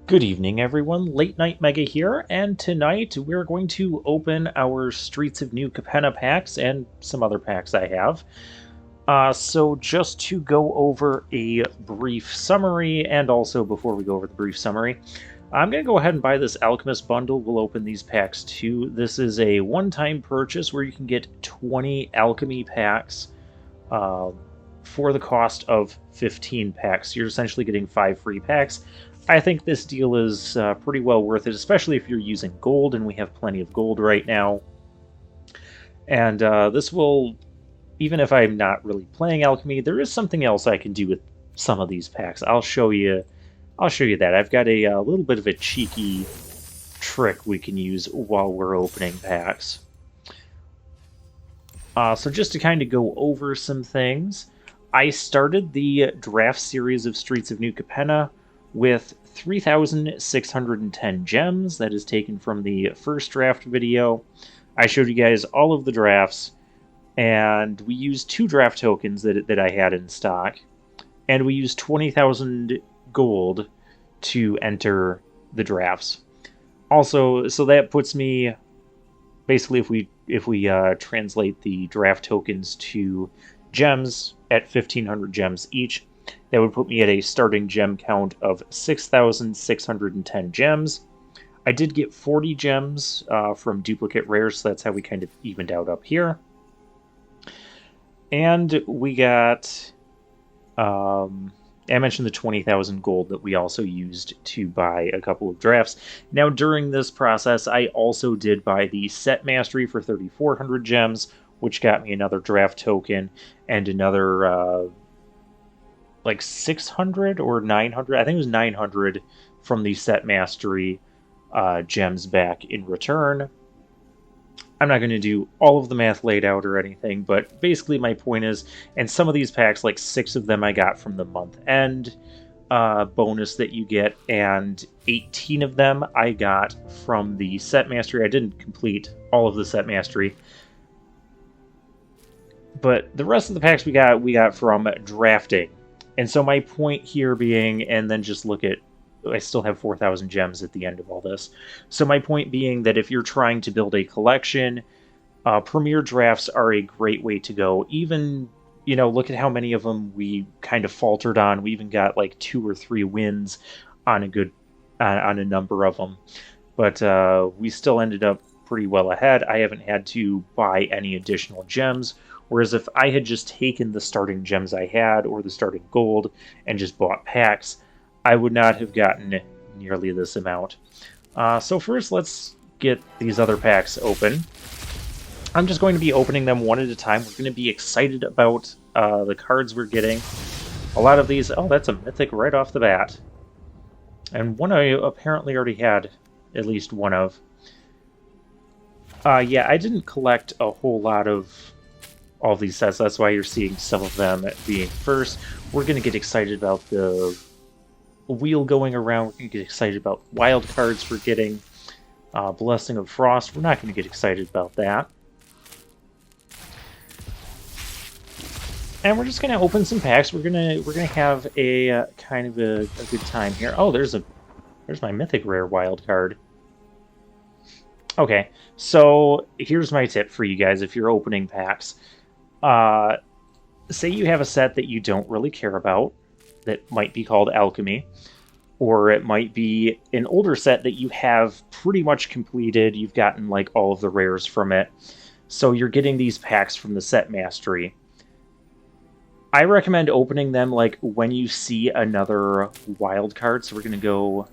Good evening, everyone. Late Night Mega here, and tonight we're going to open our Streets of New Capenna packs and some other packs I have. So just to go over a brief summary, and also before we go over the brief summary, I'm going to go ahead and buy this Alchemist bundle. We'll open these packs too. This is a one-time purchase where you can get 20 alchemy packs for the cost of 15 packs. You're essentially getting 5 free packs. I think this deal is pretty well worth it, especially if you're using gold, and we have plenty of gold right now. And this will, even if I'm not really playing alchemy, there is something else I can do with some of these packs. I'll show you that. I've got a little bit of a cheeky trick we can use while we're opening packs. So just to kind of go over some things, I started the draft series of Streets of New Capenna with 3,610 gems. That is taken from the first draft video. I showed you guys all of the drafts, and we used 2 draft tokens that I had in stock, and we used 20,000 gold to enter the drafts. Also, so that puts me, basically, if we translate the draft tokens to gems at 1,500 gems each, that would put me at a starting gem count of 6,610 gems. I did get 40 gems from duplicate rares, so that's how we kind of evened out up here. And we got, I mentioned the 20,000 gold that we also used to buy a couple of drafts. Now, during this process, I also did buy the Set Mastery for 3,400 gems, which got me another draft token and another like 600 or 900. I think it was 900 from the Set Mastery gems back in return. I'm not going to do all of the math laid out or anything, but basically my point is, and some of these packs, like 6 of them I got from the month end bonus that you get, and 18 of them I got from the Set Mastery. I didn't complete all of the Set Mastery, but the rest of the packs we got from drafting. And so my point here being, and then just look at, I still have 4,000 gems at the end of all this. So my point being that if you're trying to build a collection, Premier drafts are a great way to go. Even, look at how many of them we kind of faltered on. We even got like 2 or 3 wins on a number of them. But we still ended up pretty well ahead. I haven't had to buy any additional gems. Whereas if I had just taken the starting gems I had, or the starting gold, and just bought packs, I would not have gotten nearly this amount. So first, let's get these other packs open. I'm just going to be opening them one at a time. We're going to be excited about the cards we're getting. A lot of these... Oh, that's a Mythic right off the bat. And one I apparently already had at least one of. Yeah, I didn't collect a whole lot of all these sets. That's why you're seeing some of them being first. We're going to get excited about the wheel going around. We're going to get excited about wild cards we're getting. Blessing of Frost. We're not going to get excited about that. And we're just going to open some packs. We're gonna have a kind of a good time here. Oh, there's my Mythic Rare wild card. Okay, so here's my tip for you guys if you're opening packs. Say you have a set that you don't really care about, that might be called Alchemy, or it might be an older set that you have pretty much completed. You've gotten like all of the rares from it, so you're getting these packs from the Set Mastery. I recommend opening them like when you see another wild card. So we're gonna go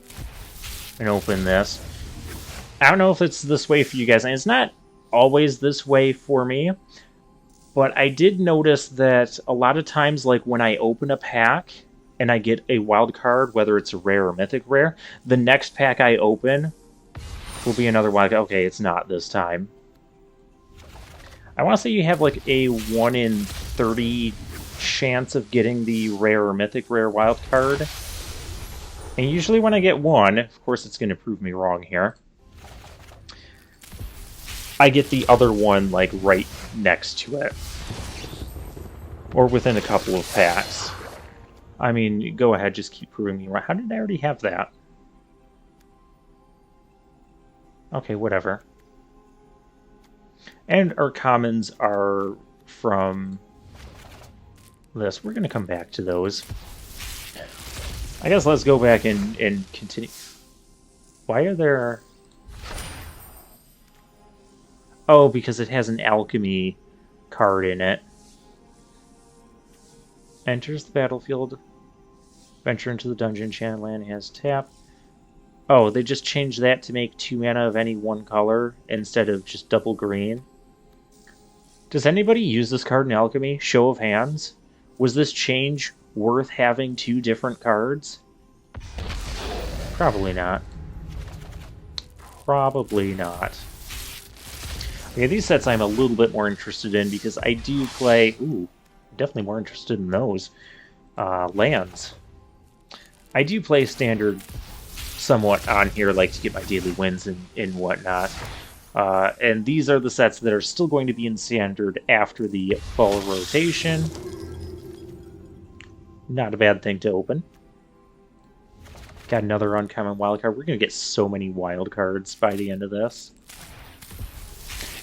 and open this. I don't know if it's this way for you guys, and it's not always this way for me. But I did notice that a lot of times, like when I open a pack and I get a wild card, whether it's a rare or mythic rare, the next pack I open will be another wild card. Okay, it's not this time. I want to say you have like a 1 in 30 chance of getting the rare or mythic rare wild card. And usually when I get one, of course it's going to prove me wrong here, I get the other one like right next to it, or within a couple of packs. I mean, go ahead, just keep proving me right. How did I already have that? Okay, whatever. And our commons are from this. We're going to come back to those. I guess let's go back and continue. Why are there... Oh, because it has an alchemy card in it. Enters the battlefield. Venture into the dungeon. Channel land has tap. Oh, they just changed that to make 2 mana of any one color instead of just double green. Does anybody use this card in Alchemy? Show of hands. Was this change worth having 2 different cards? Probably not. Probably not. Okay, these sets I'm a little bit more interested in because I do play... Ooh, definitely more interested in those. Lands. I do play Standard somewhat on here, like to get my daily wins and whatnot. And these are the sets that are still going to be in Standard after the fall rotation. Not a bad thing to open. Got another uncommon wildcard. We're going to get so many wildcards by the end of this.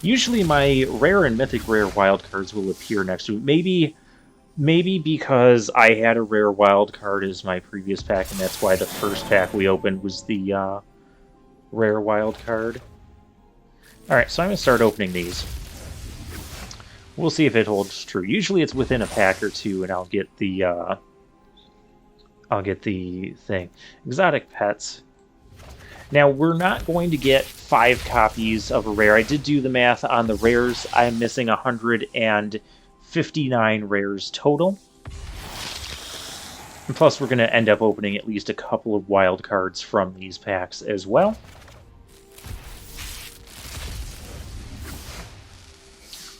Usually my rare and mythic rare wildcards will appear next to it. Maybe because I had a rare wildcard as my previous pack, and that's why the first pack we opened was the rare wildcard. Alright, so I'm going to start opening these. We'll see if it holds true. Usually it's within a pack or two, and I'll get the thing. Exotic pets. Now, we're not going to get 5 copies of a rare. I did do the math on the rares. I'm missing 159 rares total. And plus, we're going to end up opening at least a couple of wild cards from these packs as well.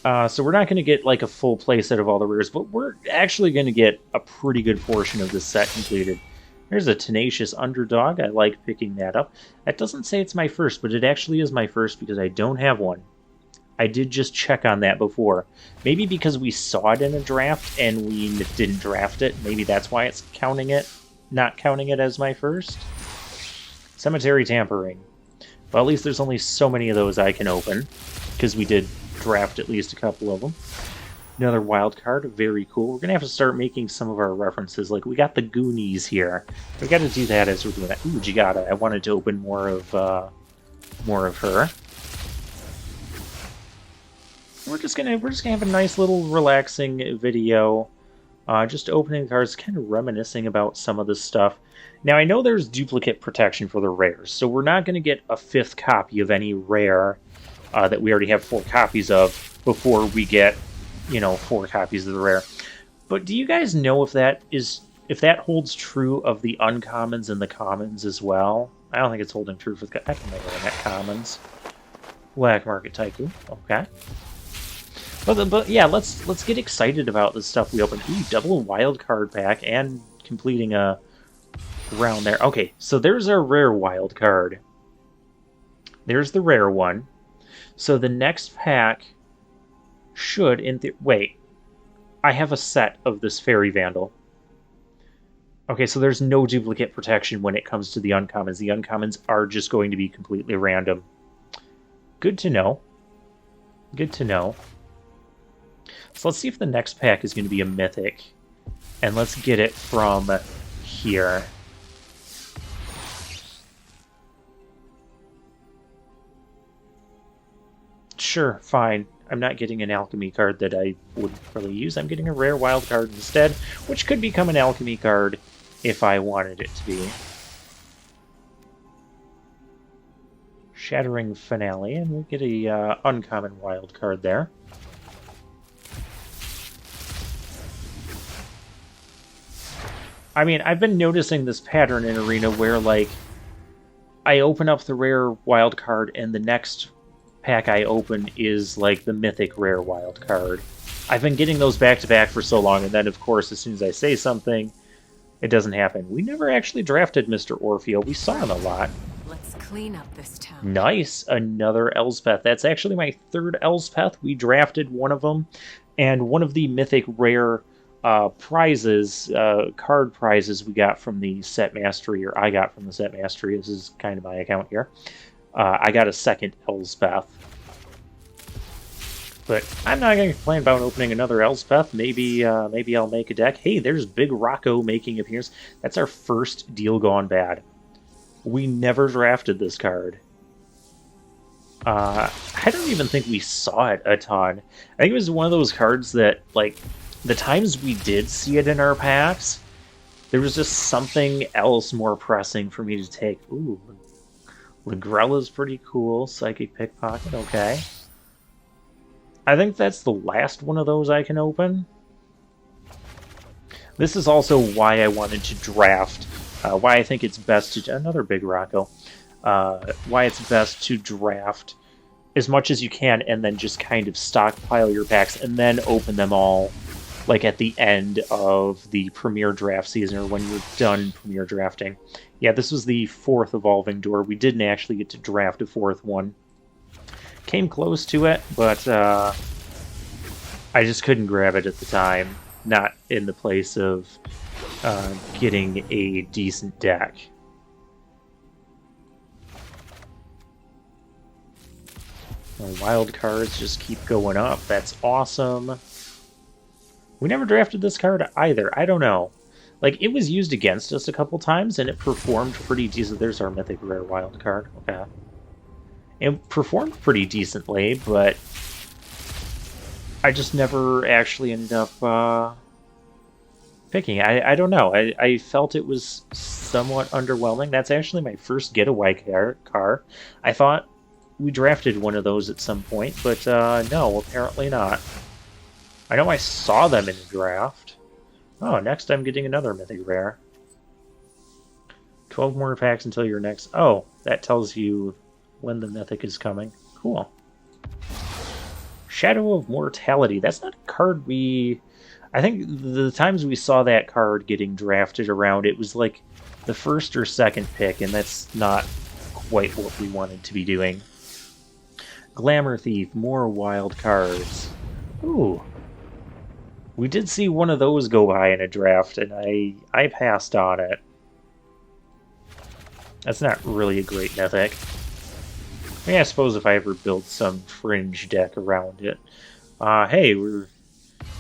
So we're not going to get like a full playset of all the rares, but we're actually going to get a pretty good portion of this set completed. There's a Tenacious Underdog. I like picking that up. That doesn't say it's my first, but it actually is my first because I don't have one. I did just check on that before. Maybe because we saw it in a draft and we didn't draft it. Maybe that's why it's counting it, not counting it as my first. Cemetery Tampering. Well, at least there's only so many of those I can open because we did draft at least a couple of them. Another wild card, very cool. We're gonna have to start making some of our references. Like we got the Goonies here. We got to do that as we're doing that. Ooh, Jigata. I wanted to open more of her. We're just gonna have a nice little relaxing video. Just opening cards, kind of reminiscing about some of this stuff. Now I know there's duplicate protection for the rares, so we're not gonna get a 5th copy of any rare that we already have 4 copies of before we get, 4 copies of the rare. But do you guys know if that holds true of the uncommons and the commons as well? I don't think it's holding true for the... I can never win at commons. Black Market Tycoon. Okay. But yeah, let's get excited about the stuff we opened. Ooh, double wild card pack and completing a round there. Okay, so there's our rare wild card. There's the rare one. So the next pack should, wait, I have a set of this Fairy Vandal. Okay, so there's no duplicate protection when it comes to the uncommons. The uncommons are just going to be completely random. Good to know. Good to know. So let's see if the next pack is going to be a Mythic. And let's get it from here. Sure, fine. I'm not getting an alchemy card that I would really use. I'm getting a rare wild card instead, which could become an alchemy card if I wanted it to be. Shattering Finale, and we'll get a uncommon wild card there. I mean, I've been noticing this pattern in Arena where, like, I open up the rare wild card and the next pack I open is like the mythic rare wild card. I've been getting those back to back for so long, and then of course as soon as I say something, it doesn't happen. We never actually drafted Mr. Orfeo. We saw him a lot. Let's clean up this town. Nice, another Elspeth. That's actually my 3rd Elspeth. We drafted one of them, and one of the mythic rare prizes, card prizes we got from the set mastery, or I got from the set mastery. This is kind of my account here. I got a second Elspeth. But I'm not going to complain about opening another Elspeth. Maybe I'll make a deck. Hey, there's Big Rocco making appearance. That's our first deal gone bad. We never drafted this card. I don't even think we saw it a ton. I think it was one of those cards that, like, the times we did see it in our packs, there was just something else more pressing for me to take. Ooh, Ligrella's pretty cool. Psychic Pickpocket, okay. I think that's the last one of those I can open. This is also why I wanted to draft, why I think it's best to... Another Big Rocco. Why it's best to draft as much as you can and then just kind of stockpile your packs and then open them all, like at the end of the Premier draft season or when you're done Premier drafting. Yeah, this was the 4th Evolving Door. We didn't actually get to draft a 4th one. Came close to it, but I just couldn't grab it at the time. Not in the place of getting a decent deck. Wild cards just keep going up. That's awesome. We never drafted this card either. I don't know. Like, it was used against us a couple times, and it performed pretty decent. There's our Mythic Rare wild card. Okay. It performed pretty decently, but I just never actually ended up picking. I don't know. I felt it was somewhat underwhelming. That's actually my first getaway car. I thought we drafted one of those at some point, but no, apparently not. I know I saw them in the draft. Oh, next I'm getting another Mythic Rare. 12 more packs until your next... Oh, that tells you when the Mythic is coming. Cool. Shadow of Mortality. That's not a card we... I think the times we saw that card getting drafted around, it was like the first or second pick, and that's not quite what we wanted to be doing. Glamour Thief. More wild cards. Ooh. We did see one of those go by in a draft, and I passed on it. That's not really a great Mythic. I mean, I suppose if I ever build some fringe deck around it. Hey, we're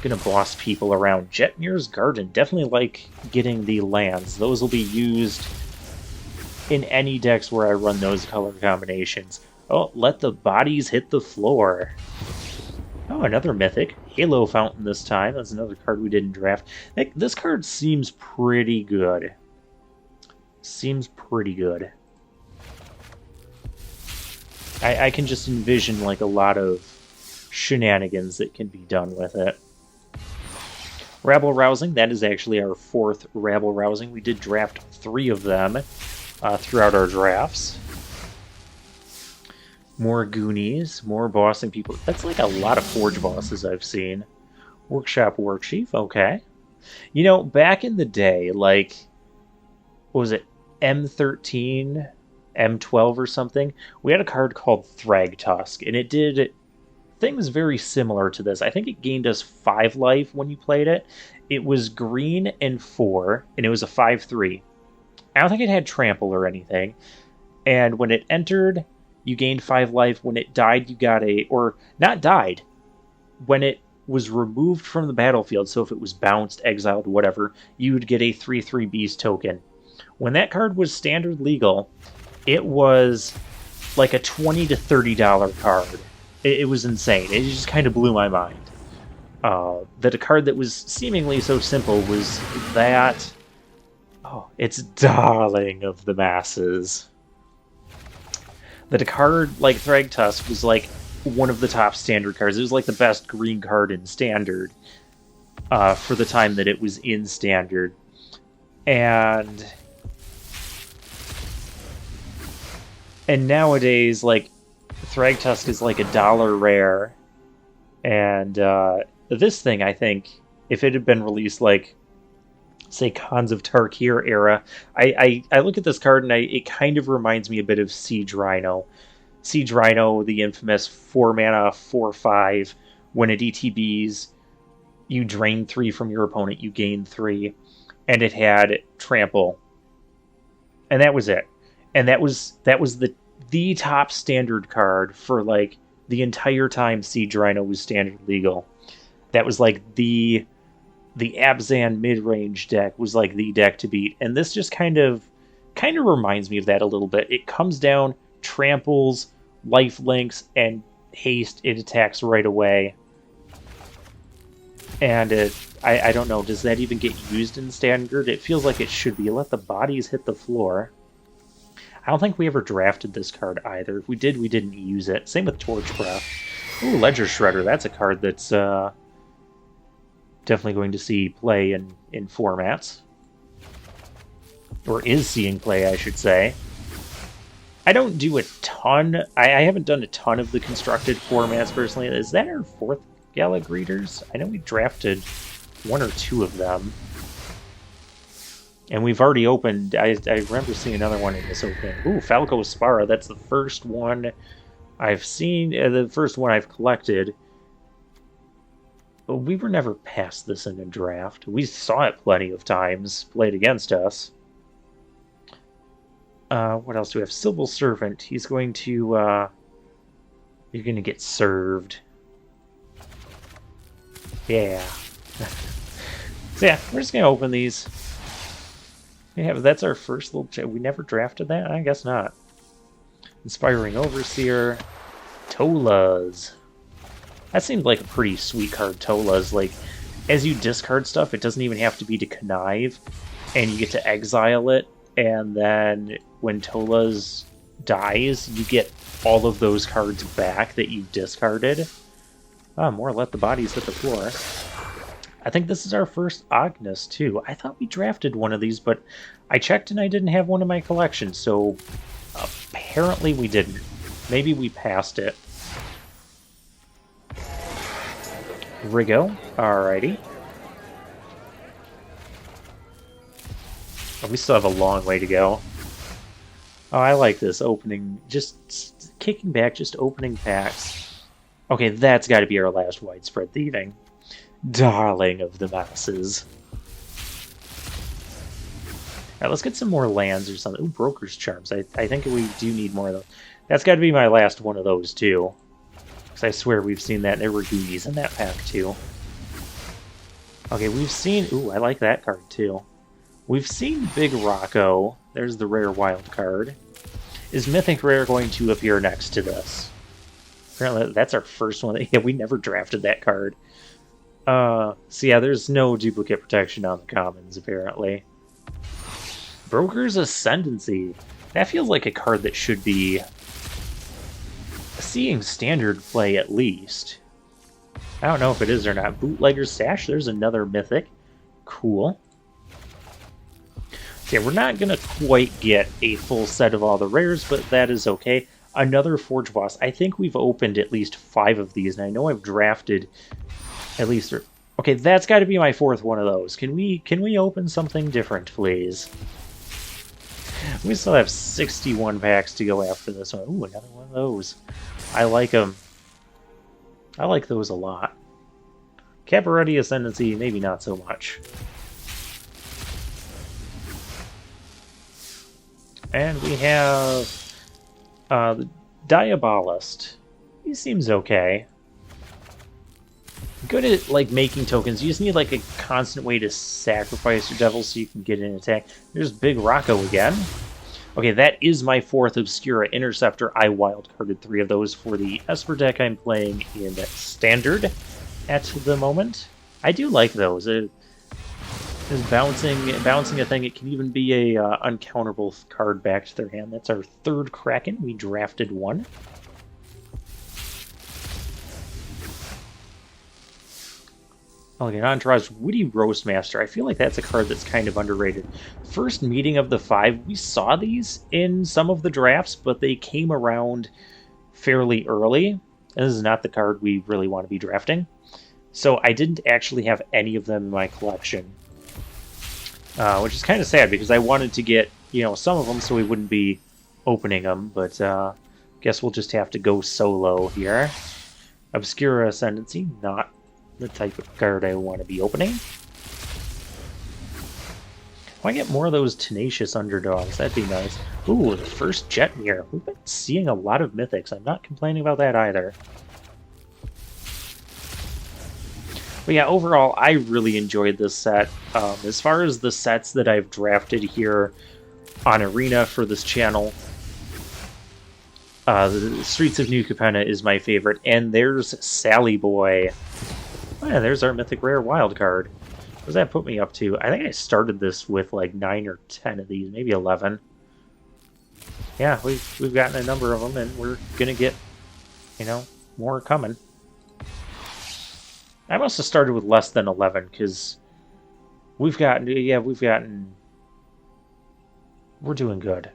gonna boss people around. Jetmir's Garden. Definitely like getting the lands. Those will be used in any decks where I run those color combinations. Oh, let the bodies hit the floor. Oh, another Mythic. Halo Fountain this time. That's another card we didn't draft. This card seems pretty good. Seems pretty good. I can just envision like a lot of shenanigans that can be done with it. Rabble Rousing. That is actually our 4th Rabble Rousing. We did draft 3 of them throughout our drafts. More Goonies, more bossing people. That's like a lot of Forge bosses I've seen. Workshop Warchief, okay. You know, back in the day, like, what was it, M13, M12 or something, we had a card called Thragtusk, and it did things very similar to this. I think it gained us 5 life when you played it. It was green and 4, and it was a 5/3. I don't think it had trample or anything. And when it entered, you gained 5 life. When it died, you got a... Or, not died. When it was removed from the battlefield, so if it was bounced, exiled, whatever, you would get a 3/3 beast token. When that card was standard legal, it was like a $20 to $30 card. It was insane. It just kind of blew my mind. That a card that was seemingly so simple was that... Oh, it's Darling of the Masses. That a card like Thragtusk was like one of the top standard cards. It was like the best green card in standard for the time that it was in standard. And nowadays, like, Thragtusk is like $1 rare. And this thing, I think, if it had been released like, say, Khans of Tarkir era, I look at this card and it kind of reminds me a bit of Siege Rhino. Siege Rhino, the infamous 4-mana, 4/5. When it ETBs, you drain 3 from your opponent, you gain 3. And it had Trample. And that was it. And that was the top standard card for like the entire time Siege Rhino was standard legal. That was like the Abzan mid-range deck was like the deck to beat, and this just kind of reminds me of that a little bit. It comes down, tramples, life links, and haste. It attacks right away, and I don't know, does that even get used in standard? It feels like it should be. Let the bodies hit the floor. I don't think we ever drafted this card either. If we did, we didn't use it. Same with Torch Breath. Ooh, Ledger Shredder. That's a card that's definitely going to see play in formats. Or is seeing play, I should say. I don't do a ton. I haven't done a ton of the constructed formats personally. Is that our 4th Gala Greeters? I know we drafted 1 or 2 of them. And we've already opened... I remember seeing another one in this opening. Ooh, Falco Spara. That's the first one I've seen. The first one I've collected. But we were never past this in a draft. We saw it plenty of times. Played against us. What else do we have? Civil Servant. He's going to... you're going to get served. Yeah. So yeah, we're just going to open these. Yeah, but that's our first little... We never drafted that? I guess not. Inspiring Overseer. Tolas. That seemed like a pretty sweet card, Tolas. Like, as you discard stuff, it doesn't even have to be to connive, and you get to exile it, and then when Tolas dies, you get all of those cards back that you discarded. More Let the Bodies Hit the Floor. I think this is our first Agnes, too. I thought we drafted one of these, but I checked and I didn't have one in my collection, so apparently we didn't. Maybe we passed it. Rigo. Alrighty. Oh, we still have a long way to go. Oh, I like this opening. Just kicking back, just opening packs. Okay, that's got to be our last Widespread Thieving. Darling of the masses. Alright, let's get some more lands or something. Ooh, Broker's Charms. I think we do need more of those. That's got to be my last one of those, too. Because I swear we've seen that. There were goodies in that pack, too. Okay, we've seen... Ooh, I like that card, too. We've seen Big Rocco. There's the rare wild card. Is Mythic Rare going to appear next to this? Apparently, that's our first one. Yeah, we never drafted that card. So yeah, there's no duplicate protection on the commons, apparently. Broker's Ascendancy. That feels like a card that should be seeing standard play at least. I don't know if it is or not. Bootlegger's Stash. There's another Mythic. Cool. So yeah, we're not going to quite get a full set of all the rares, but that is okay. Another Forge Boss. I think we've opened at least 5 of these, and I know I've drafted at least... Okay, that's got to be my 4th one of those. Can we open something different, please? We still have 61 packs to go after this one. Ooh, another one of those. I like them. I like those a lot. Cabaretti Ascendancy, maybe not so much. And we have the Diabolist. He seems okay. Good at like making tokens. You just need like a constant way to sacrifice your devil so you can get an attack. There's Big Rocco again. Okay, that is my 4th Obscura Interceptor. I wildcarded 3 of those for the Esper deck I'm playing in Standard at the moment. I do like those. Is bouncing a thing. It can even be a uncounterable card back to their hand. That's our 3rd Kraken. We drafted 1. Okay, Entourage, Witty Roastmaster. I feel like that's a card that's kind of underrated. First meeting of the 5, we saw these in some of the drafts, but they came around fairly early. And this is not the card we really want to be drafting. So I didn't actually have any of them in my collection. Which is kind of sad, because I wanted to get, some of them so we wouldn't be opening them. But guess we'll just have to go solo here. Obscura Ascendancy, not the type of card I want to be opening. I get more of those tenacious underdogs. That'd be nice. Ooh, the first Jet Mirror. We've been seeing a lot of Mythics. I'm not complaining about that either. But yeah, overall, I really enjoyed this set. As far as the sets that I've drafted here on Arena for this channel, the Streets of New Capenna is my favorite. And there's Sally Boy. Oh yeah, there's our Mythic Rare wild card. What does that put me up to? I think I started this with like 9 or 10 of these, maybe 11. Yeah, we've gotten a number of them, and we're gonna get, you know, more coming. I must have started with less than 11 because we're doing good.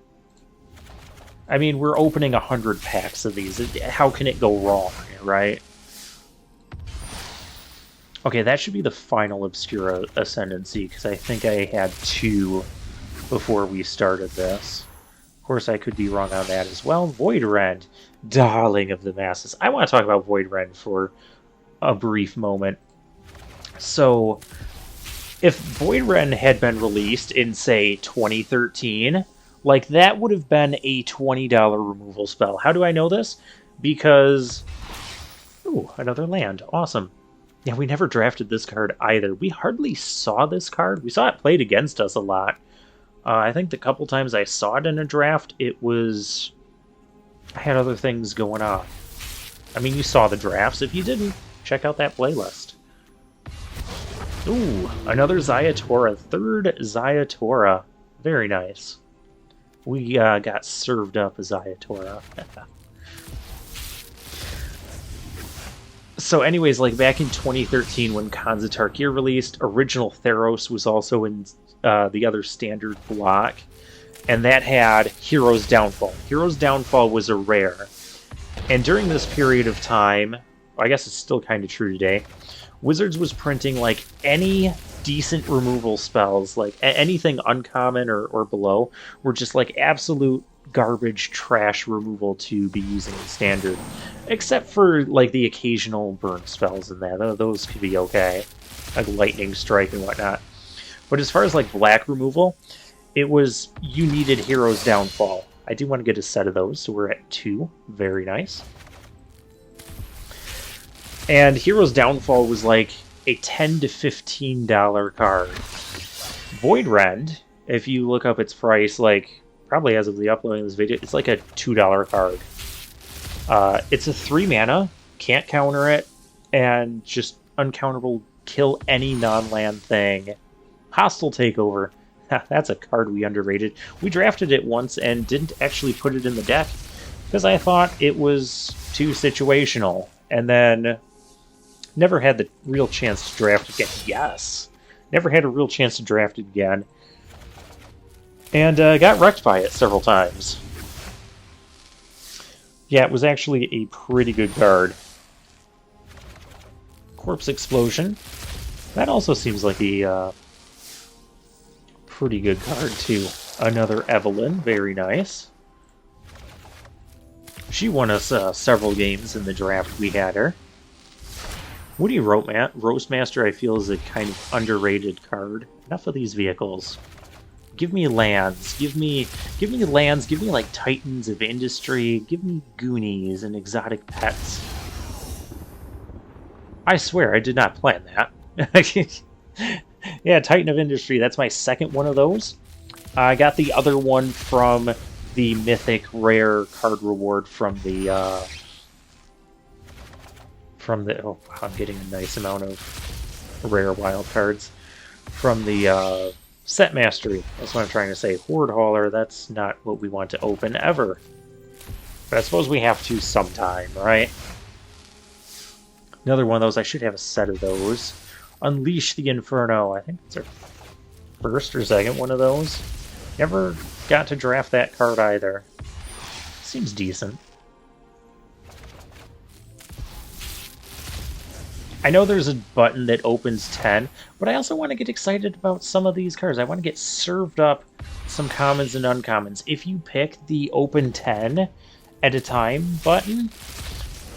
I mean, we're opening 100 packs of these. How can it go wrong, right? Okay, that should be the final Obscura Ascendancy, because I think I had 2 before we started this. Of course, I could be wrong on that as well. Void Rend, darling of the masses. I want to talk about Void Rend for a brief moment. So, if Void Rend had been released in, say, 2013, like, that would have been a $20 removal spell. How do I know this? Because... Ooh, another land. Awesome. Yeah, we never drafted this card either. We hardly saw this card. We saw it played against us a lot. I think the couple times I saw it in a draft, it was... I had other things going on. I mean, you saw the drafts. If you didn't, check out that playlist. Ooh, another Zayatora. Third Zayatora. Very nice. We got served up a Zayatora. So anyways, like back in 2013 when Khans of Tarkir released, Original Theros was also in the other standard block, and that had Hero's Downfall. Hero's Downfall was a rare, and during this period of time, I guess it's still kind of true today, Wizards was printing like any decent removal spells, like anything uncommon or below, were just like absolute garbage trash removal to be using in standard, except for like the occasional burn spells in that. Those could be okay, like lightning strike and whatnot. But as far as like black removal, it was you needed Hero's Downfall. I do want to get a set of those, so we're at 2. Very nice. And Hero's Downfall was like a $10 to $15 card. Void Rend, if you look up its price, like probably as of the uploading of this video, it's like a $2 card. It's a 3 mana, can't counter it, and just uncounterable, kill any non-land thing. Hostile Takeover. That's a card we underrated. We drafted it once and didn't actually put it in the deck because I thought it was too situational. And then never had the real chance to draft again. Yes! Never had a real chance to draft it again. And got wrecked by it several times. Yeah, it was actually a pretty good card. Corpse Explosion. That also seems like a pretty good card, too. Another Evelyn. Very nice. She won us several games in the draft we had her. Woody Roastmaster, I feel, is a kind of underrated card. Enough of these vehicles. Give me lands. Give me lands. Give me like Titans of Industry. Give me Goonies and exotic pets. I swear I did not plan that. Yeah, Titan of Industry. That's my second one of those. I got the other one from the Mythic Rare card reward from the oh, I'm getting a nice amount of rare wild cards from the Set Mastery. That's what I'm trying to say. Horde Hauler, that's not what we want to open ever. But I suppose we have to sometime, right? Another one of those. I should have a set of those. Unleash the Inferno. I think it's our first or second one of those. Never got to draft that card either. Seems decent. I know there's a button that opens 10, but I also want to get excited about some of these cards. I want to get served up some commons and uncommons. If you pick the open 10 at a time button,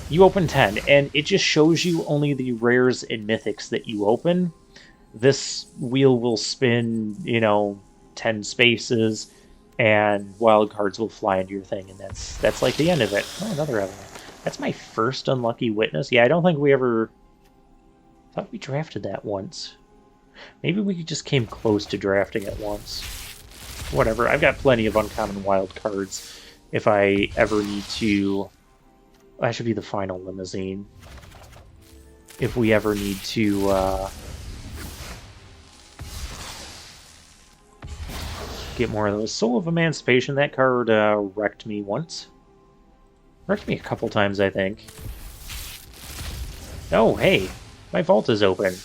you open 10, and it just shows you only the rares and mythics that you open. This wheel will spin, you know, 10 spaces, and wild cards will fly into your thing, and that's like the end of it. Oh, another Evelyn. That's my first unlucky witness. Yeah, I don't think we ever... I thought we drafted that once. Maybe we just came close to drafting it once. Whatever, I've got plenty of uncommon wild cards if I ever need to... That should be the final limousine. If we ever need to get more of those. Soul of Emancipation, that card wrecked me once. Wrecked me a couple times, I think. Oh, hey, my vault is open.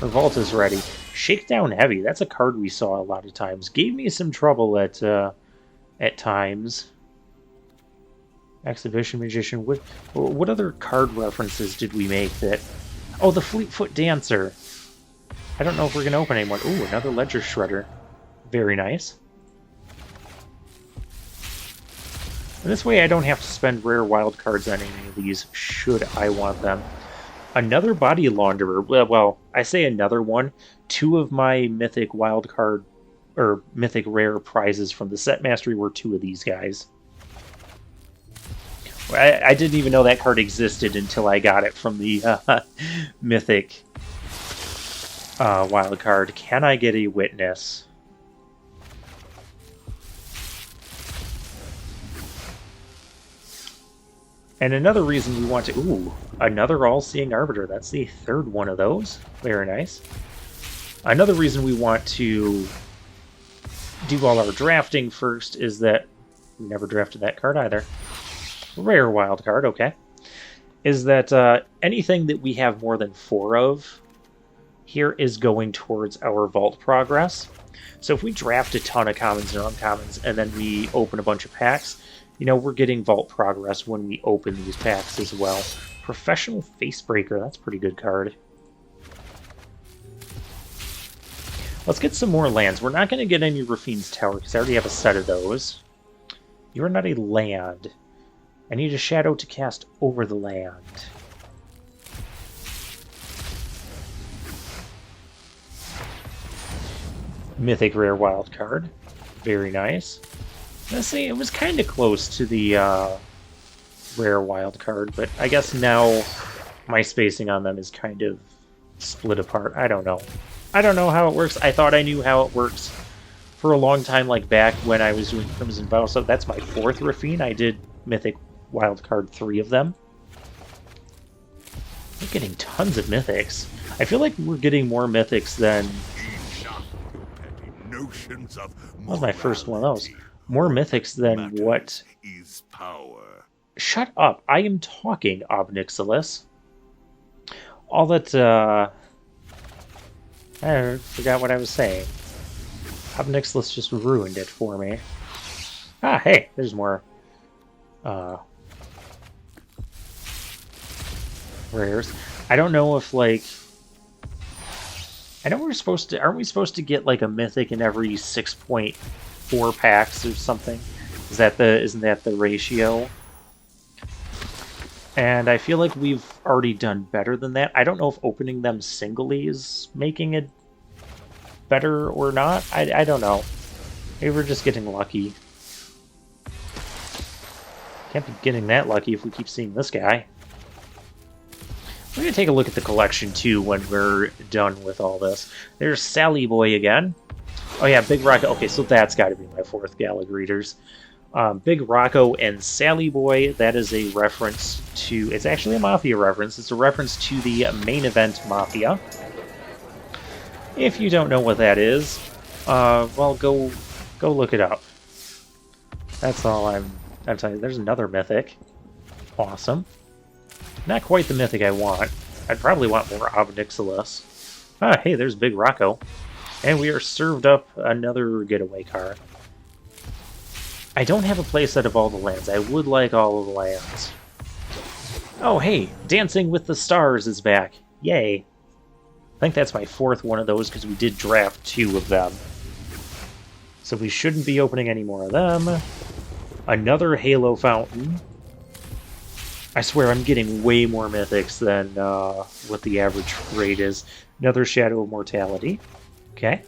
Our vault is ready. Shakedown Heavy, that's a card we saw a lot of times. Gave me some trouble at times. Exhibition Magician. What other card references did we make that... Oh, the Fleetfoot Dancer. I don't know if we're going to open anymore. Ooh, another Ledger Shredder. Very nice. And this way I don't have to spend rare wild cards on any of these, should I want them. Another Body Launderer. Well, I say another one. 2 of my Mythic wild card, or Mythic rare prizes from the set mastery were 2 of these guys. I didn't even know that card existed until I got it from the Mythic wild card. Can I get a witness? And another reason we want to... Ooh, another All-Seeing Arbiter. That's the 3rd one of those. Very nice. Another reason we want to do all our drafting first is that... We never drafted that card either. Rare wild card, okay. Is that anything that we have more than 4 of here is going towards our vault progress. So if we draft a ton of commons and uncommons and then we open a bunch of packs, you know, we're getting vault progress when we open these packs as well. Professional Facebreaker, that's a pretty good card. Let's get some more lands. We're not going to get any Rafine's Tower because I already have a set of those. You're not a land. I need a shadow to cast over the land. Mythic rare wild card. Very nice. Let's see, it was kind of close to the rare wild card, but I guess now my spacing on them is kind of split apart. I don't know. I don't know how it works. I thought I knew how it works for a long time, like back when I was doing Crimson Vow. So that's my 4th Rafine. I did Mythic wildcard 3 of them. We're getting tons of Mythics. I feel like we're getting more Mythics than... That was my first one of those. More Mythics than what... Is power. Shut up. I am talking, Obnixilis. All that, I forgot what I was saying. Obnixilis just ruined it for me. Ah, hey, there's more, rares. I don't know if, like... I know we're supposed to... Aren't we supposed to get, like, a Mythic in every 6.4 packs or something? Isn't that the ratio? And I feel like we've already done better than that. I don't know if opening them singly is making it better or not. I don't know. Maybe we're just getting lucky. Can't be getting that lucky if we keep seeing this guy. We're going to take a look at the collection, too, when we're done with all this. There's Sally Boy again. Oh, yeah, Big Rocco. Okay, so that's got to be my 4th Gallic Readers. Big Rocco and Sally Boy, that is a reference to... It's actually a Mafia reference. It's a reference to the main event Mafia. If you don't know what that is, well, go look it up. That's all I'm telling you. There's another Mythic. Awesome. Not quite the Mythic I want. I'd probably want more Obnixilis. Ah, hey, there's Big Rocco. And we are served up another getaway car. I don't have a playset of all the lands. I would like all of the lands. Oh, hey, Dancing with the Stars is back. Yay. I think that's my 4th one of those because we did draft 2 of them. So we shouldn't be opening any more of them. Another Halo Fountain. I swear I'm getting way more Mythics than what the average rate is. Another Shadow of Mortality. Okay.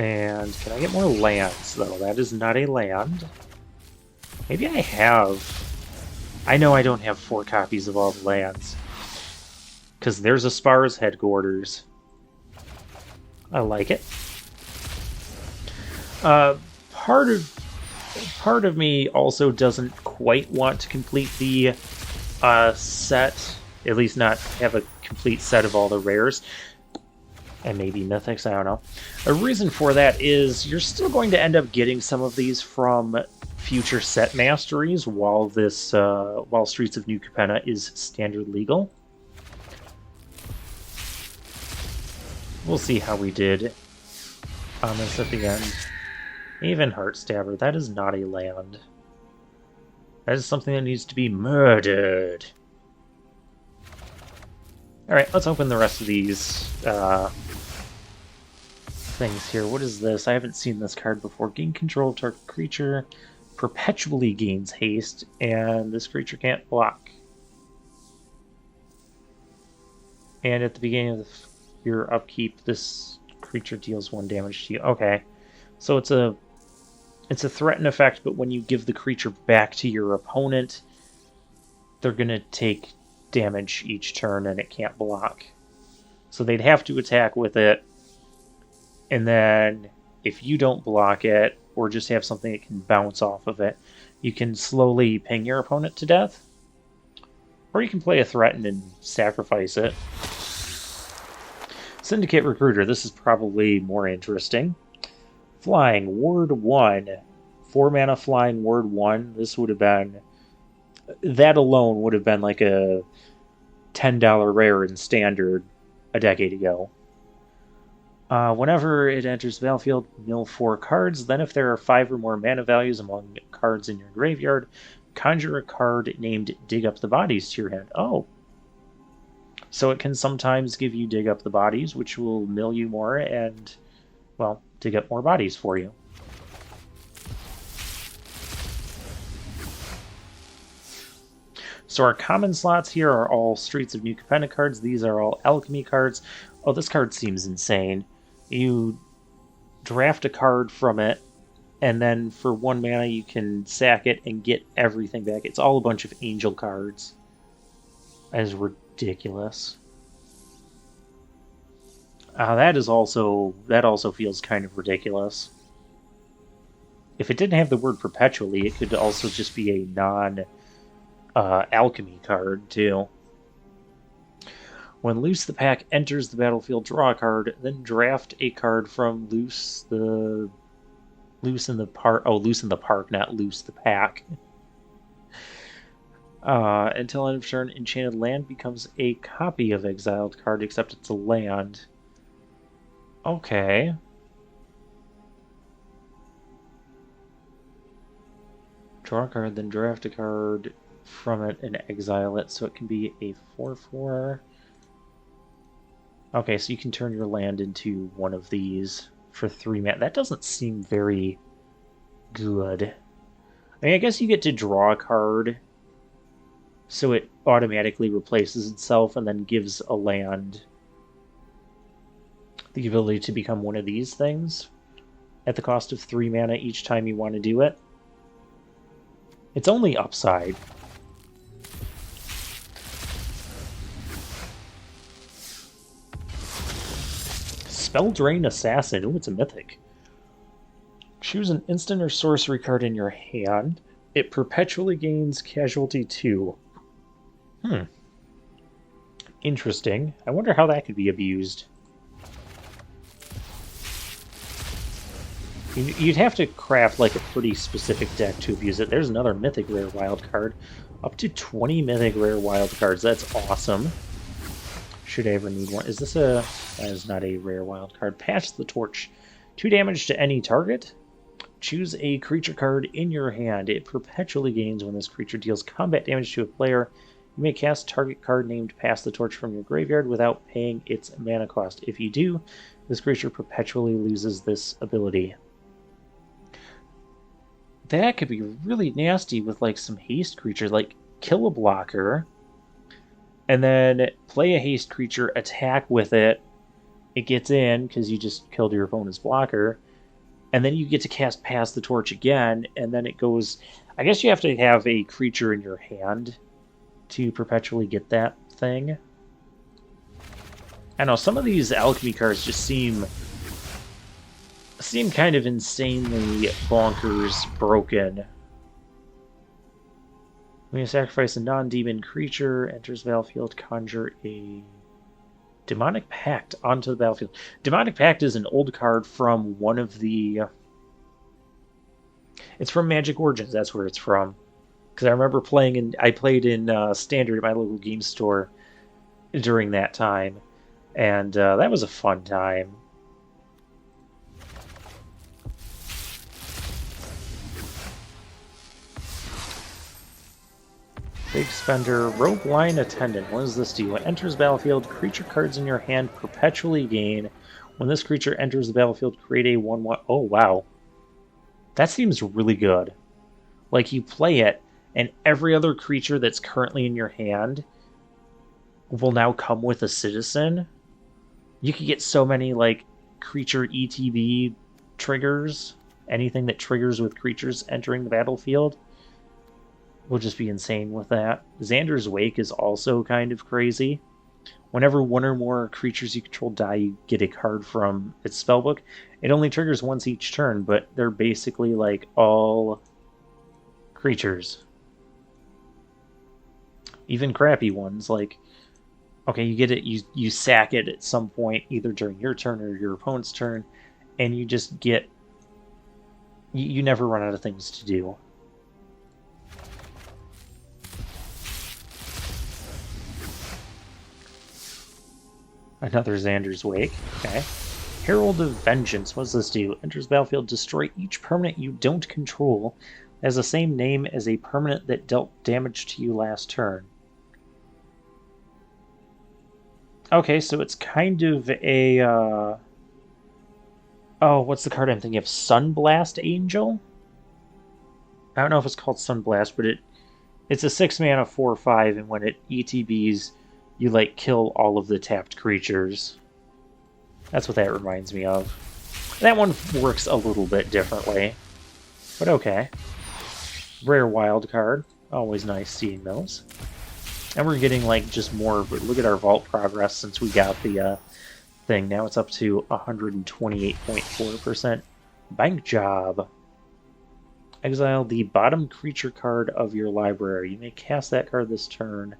And can I get more lands, though? That is not a land. Maybe I have. I know I don't have 4 copies of all the lands. Because there's a Spar's headquarters. I like it. Part of me also doesn't quite want to complete the set. At least not have a complete set of all the rares. And maybe mythics, I don't know. A reason for that is you're still going to end up getting some of these from future set masteries while while Streets of New Capenna is standard legal. We'll see how we did on this at the end. Even Heartstabber, that is not a land. That is something that needs to be murdered. Alright, let's open the rest of these things here. What is this? I haven't seen this card before. Gain control of target creature, perpetually gains haste, and this creature can't block. And at the beginning of your upkeep, this creature deals 1 damage to you. Okay, so it's a threaten effect, but when you give the creature back to your opponent, they're gonna take damage each turn, and it can't block. So they'd have to attack with it, and then if you don't block it, or just have something that can bounce off of it, you can slowly ping your opponent to death. Or you can play a threaten and sacrifice it. Syndicate Recruiter, this is probably more interesting. Flying, Ward 1. 4 mana flying, Ward 1. This would have been... That alone would have been like a $10 rare in Standard a decade ago. Whenever it enters the battlefield, mill 4 cards. Then if there are 5 or more mana values among cards in your graveyard, conjure a card named Dig Up the Bodies to your hand. Oh. So it can sometimes give you Dig Up the Bodies, which will mill you more and, well, dig up more bodies for you. So our common slots here are all Streets of New Capenna cards. These are all Alchemy cards. Oh, this card seems insane. You draft a card from it, and then for 1 mana you can sack it and get everything back. It's all a bunch of angel cards. That is ridiculous. That also feels kind of ridiculous. If it didn't have the word perpetually, it could also just be a non-alchemy card, too. When Loose the Pack enters the battlefield, draw a card, then draft a card from Loose in the Park, not Loose the Pack. Until end of turn, Enchanted Land becomes a copy of exiled card, except it's a land. Okay. Draw a card, then draft a card from it and exile it, so it can be a 4/4. Okay, so you can turn your land into one of these for 3 mana. That doesn't seem very good. I mean, I guess you get to draw a card, so it automatically replaces itself and then gives a land the ability to become one of these things at the cost of 3 mana each time you want to do it. It's only upside. Spell Drain Assassin. Ooh, it's a mythic. Choose an instant or sorcery card in your hand. It perpetually gains casualty 2. Interesting. I wonder how that could be abused. You'd have to craft like a pretty specific deck to abuse it. There's another mythic rare wild card. Up to 20 mythic rare wild cards. That's awesome. Should I ever need one. Is this a... That is not a rare wild card. Pass the Torch. 2 damage to any target. Choose a creature card in your hand. It perpetually gains when this creature deals combat damage to a player. You may cast target card named Pass the Torch from your graveyard without paying its mana cost. If you do, this creature perpetually loses this ability. That could be really nasty with like some haste creatures, like kill a blocker, and then play a haste creature, attack with it. It gets in because you just killed your opponent's blocker, and then you get to cast Pass the Torch again, and then it goes... I guess you have to have a creature in your hand to perpetually get that thing. I know, some of these alchemy cards just seem kind of insanely bonkers broken. When you sacrifice a non-demon creature, enters the battlefield, conjure a Demonic Pact onto the battlefield. Demonic Pact is an old card from one of the... It's from Magic Origins, that's where it's from. Because I remember I played in Standard at my local game store during that time. And that was a fun time. Big spender, Rogue Line Attendant. What does this do? When it enters the battlefield, creature cards in your hand perpetually gain. When this creature enters the battlefield, create a 1/1. Oh, wow. That seems really good. Like, you play it, and every other creature that's currently in your hand will now come with a citizen. You could get so many, like, creature ETB triggers. Anything that triggers with creatures entering the battlefield will just be insane with that. Xander's Wake is also kind of crazy. Whenever one or more creatures you control die, you get a card from its spellbook. It only triggers once each turn, but they're basically like all creatures. Even crappy ones, like, okay, you get it, you sack it at some point, either during your turn or your opponent's turn, and you just get... You never run out of things to do. Another Xander's Wake. Okay. Herald of Vengeance. What does this do? Enters battlefield. Destroy each permanent you don't control. It has the same name as a permanent that dealt damage to you last turn. Okay, so it's kind of a... Oh, what's the card I'm thinking of? Sunblast Angel? I don't know if it's called Sunblast, but it's a 6-mana 4/5, and when it ETBs... you, like, kill all of the tapped creatures. That's what that reminds me of. That one works a little bit differently. But okay. Rare wild card. Always nice seeing those. And we're getting, like, just more... Look at our vault progress since we got the thing. Now it's up to 128.4%. Bank Job. Exile the bottom creature card of your library. You may cast that card this turn.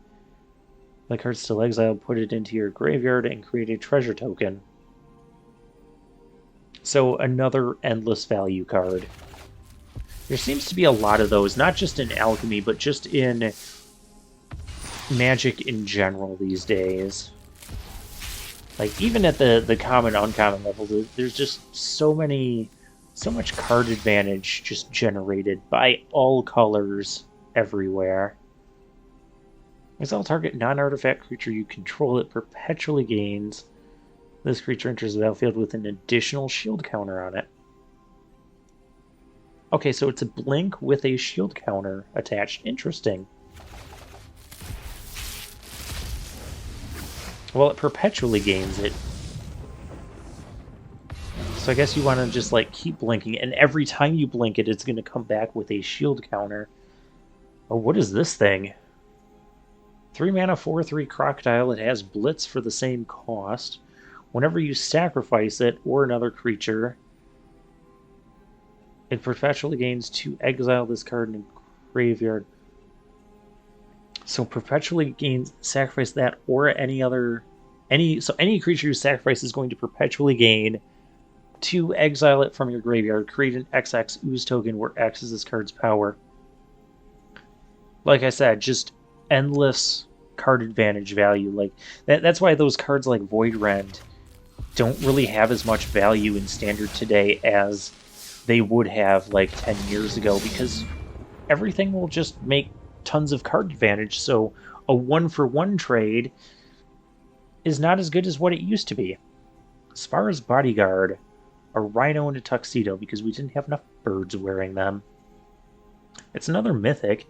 The card's still exiled, put it into your graveyard, and create a treasure token. So another endless value card. There seems to be a lot of those, not just in Alchemy, but just in Magic in general these days. Like, even at the common, uncommon level, there's just so much card advantage just generated by all colors everywhere. Exile target non-artifact creature you control that perpetually gains. This creature enters the battlefield with an additional shield counter on it. Okay, so it's a blink with a shield counter attached. Interesting. Well, it perpetually gains it. So I guess you want to just, like, keep blinking, and every time you blink it, it's going to come back with a shield counter. Oh, what is this thing? 3-mana 4/3 Crocodile. It has Blitz for the same cost. Whenever you sacrifice it or another creature, it perpetually gains 2. Exile this card in the graveyard. So perpetually gains, sacrifice that or any other... So any creature you sacrifice is going to perpetually gain 2. Exile it from your graveyard. Create an XX Ooze token where X is this card's power. Like I said, just endless card advantage value. Like that's why those cards like Void Rend don't really have as much value in Standard today as they would have like 10 years ago, because everything will just make tons of card advantage. So a 1-for-1 trade is not as good as what it used to be. Spara's Bodyguard, a rhino in a tuxedo, because we didn't have enough birds wearing them. It's another Mythic.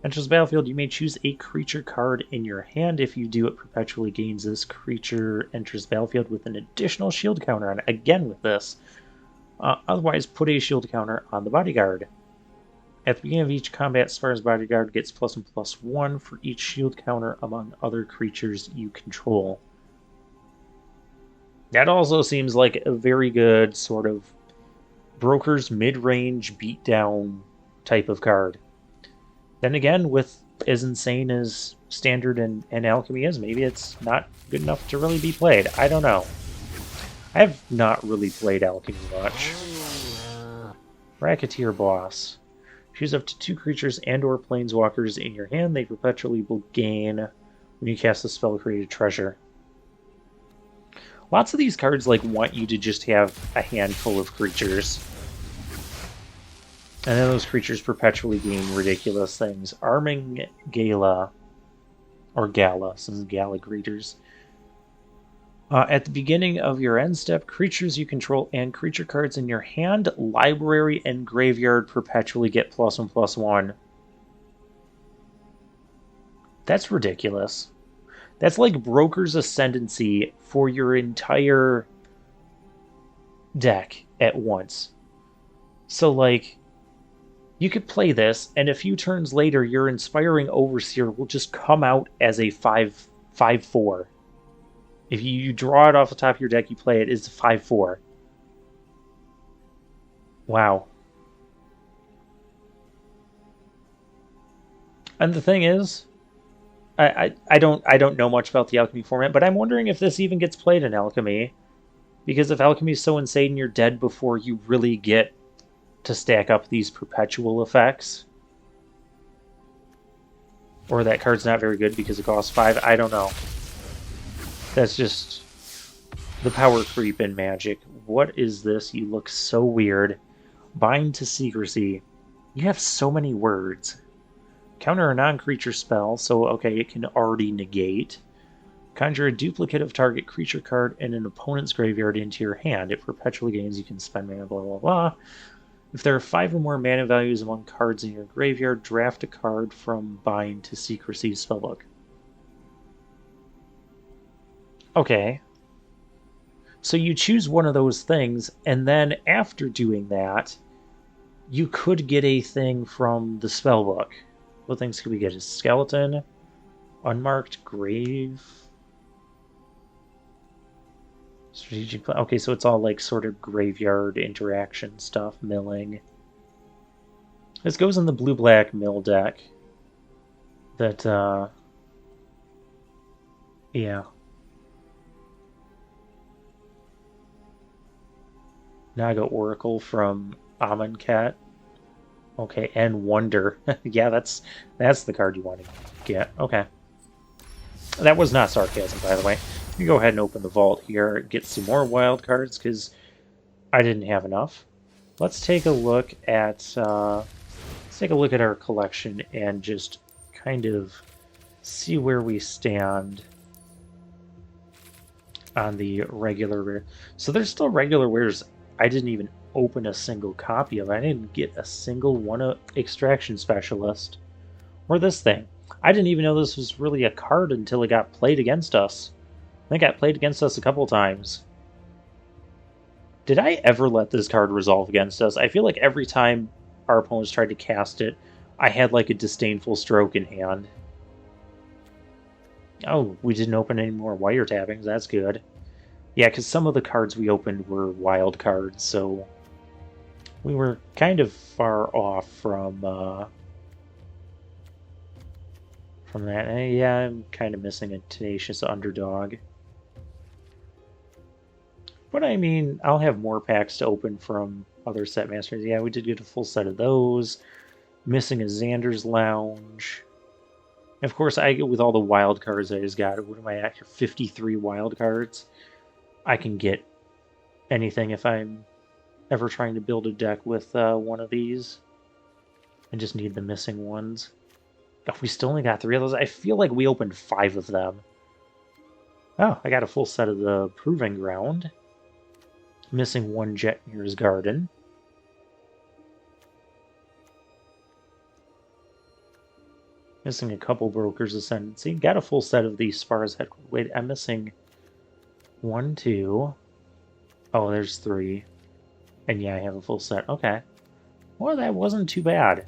Enters the battlefield, you may choose a creature card in your hand. If you do, it perpetually gains. This creature enters the battlefield with an additional shield counter on it. Again with this. Otherwise, put a shield counter on the bodyguard. At the beginning of each combat, Spar's bodyguard gets +1/+1 for each shield counter among other creatures you control. That also seems like a very good sort of Broker's mid-range beatdown type of card. Then again, with as insane as Standard and Alchemy is, maybe it's not good enough to really be played. I don't know. I have not really played Alchemy much. Bracketeer Boss. Choose up to 2 creatures and or planeswalkers in your hand. They perpetually will gain when you cast the spell Created Treasure. Lots of these cards want you to just have a handful of creatures. And then those creatures perpetually gain ridiculous things. Arming Gala. Or Gala, since Gala greeters. At the beginning of your end step, creatures you control and creature cards in your hand, library, and graveyard perpetually get +1/+1. That's ridiculous. That's like Broker's Ascendancy for your entire deck at once. So, you could play this, and a few turns later, your Inspiring Overseer will just come out as a 5/4. If you draw it off the top of your deck, you play it, it's a 5/4. Wow. And the thing is, I don't know much about the Alchemy format, but I'm wondering if this even gets played in Alchemy. Because if Alchemy is so insane, you're dead before you really get to stack up these perpetual effects. Or that card's not very good because it costs 5. I don't know. That's just the power creep in Magic. What is this? You look so weird. Bind to Secrecy. You have so many words. Counter a non-creature spell, so okay, it can already negate. Conjure a duplicate of target creature card in an opponent's graveyard into your hand. It perpetually gains, you can spend mana, blah blah blah. If there are 5 or more mana values among cards in your graveyard, draft a card from Bind to Secrecy spellbook. Okay. So you choose one of those things, and then after doing that, you could get a thing from the spellbook. What things could we get? A skeleton, unmarked grave, strategic plan. Okay, so it's all sort of graveyard interaction stuff, milling. This goes in the blue-black mill deck. That, yeah. Naga Oracle from Amonkhet. Okay, and Wonder. Yeah, that's the card you want to get. Okay. That was not sarcasm, by the way. Let me go ahead and open the vault here, get some more wild cards, because I didn't have enough. Let's take a look at our collection and just kind of see where we stand on the regular rare. So there's still regular rares I didn't even open a single copy of. I didn't get a single one of Extraction Specialist. Or this thing. I didn't even know this was really a card until it got played against us. I think it got played against us a couple times. Did I ever let this card resolve against us? I feel like every time our opponents tried to cast it, I had a disdainful stroke in hand. Oh, we didn't open any more wiretappings. That's good. Yeah, because some of the cards we opened were wild cards, so we were kind of far off from that. Yeah, I'm kind of missing a Tenacious Underdog. But I mean, I'll have more packs to open from other set masters. Yeah, we did get a full set of those. Missing a Xander's Lounge. And of course, with all the wild cards I just got, what am I at here? 53 wild cards. I can get anything if I'm ever trying to build a deck with one of these. I just need the missing ones. Oh, we still only got 3 of those. I feel like we opened 5 of them. Oh, I got a full set of the Proving Ground. Missing 1 Jetmir's Garden. Missing a couple Broker's Ascendancy. Got a full set of the Spar's Headquarters. Wait, I'm missing 1, 2. Oh, there's 3. And yeah, I have a full set. Okay. Well, that wasn't too bad. It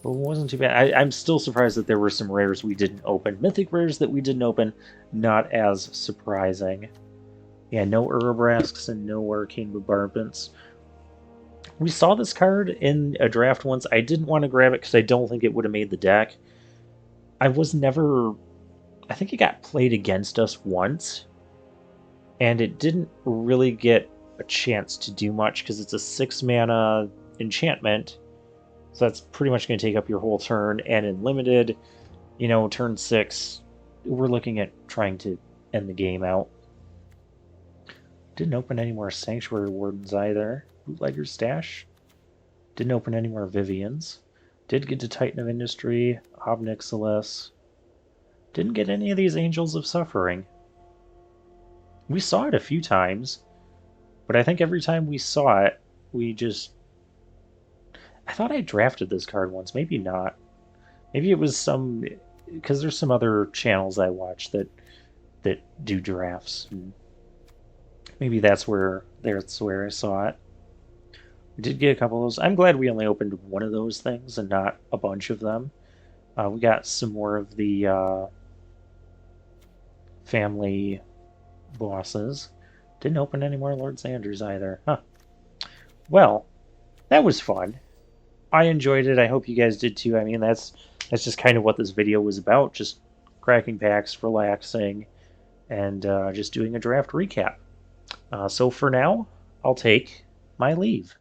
wasn't too bad. I'm still surprised that there were some rares we didn't open. Mythic rares that we didn't open, not as surprising. Yeah, no Urabrasks and no Arcane Bombardments. We saw this card in a draft once. I didn't want to grab it because I don't think it would have made the deck. I was never... I think it got played against us once, and it didn't really get a chance to do much because it's a 6-mana enchantment, so that's pretty much going to take up your whole turn, and in limited, you know, turn 6, we're looking at trying to end the game out. Didn't open any more Sanctuary Wardens either. Bootlegger's Stash. Didn't open any more Vivians. Did get to Titan of Industry, Obnixilis. Didn't get any of these Angels of Suffering. We saw it a few times, but I think every time we saw it, we just... I thought I drafted this card once, maybe not. Maybe it was some... because there's some other channels I watch that do drafts. Maybe that's where I saw it. We did get a couple of those. I'm glad we only opened one of those things and not a bunch of them. We got some more of the family bosses. Didn't open any more Lord Sanders either. Huh. Well, that was fun. I enjoyed it. I hope you guys did too. I mean, that's just kind of what this video was about. Just cracking packs, relaxing, and just doing a draft recap. So for now, I'll take my leave.